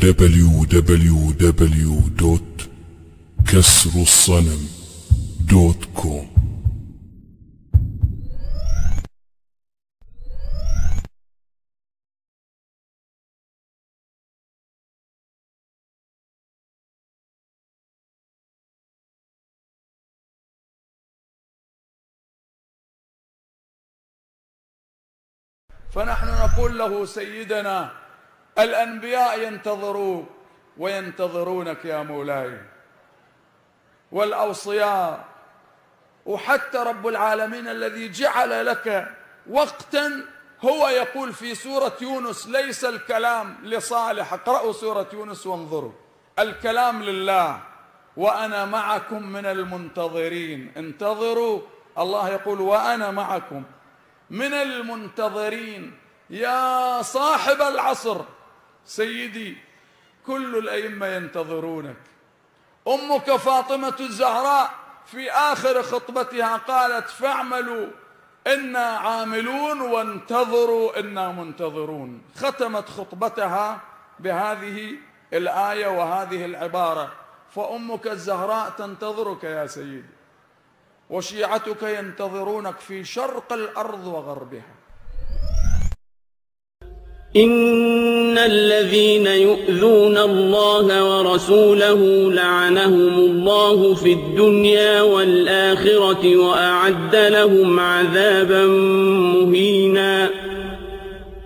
www.كسرالصنم.com. فنحن نقول له سيدنا الأنبياء ينتظروك وينتظرونك يا مولاي، والأوصياء، وحتى رب العالمين الذي جعل لك وقتا هو يقول في سورة يونس: ليس الكلام لصالح، اقرأوا سورة يونس وانظروا، الكلام لله وأنا معكم من المنتظرين. انتظروا، الله يقول وأنا معكم من المنتظرين. يا صاحب العصر سيدي، كل الأئمة ينتظرونك. أمك فاطمة الزهراء في آخر خطبتها قالت: فاعملوا إنا عاملون وانتظروا إنا منتظرون. ختمت خطبتها بهذه الآية وهذه العبارة. فأمك الزهراء تنتظرك يا سيدي، وشيعتك ينتظرونك في شرق الأرض وغربها. إن الذين يؤذون الله ورسوله لعنهم الله في الدنيا والآخرة وأعد لهم عذابا مهينا.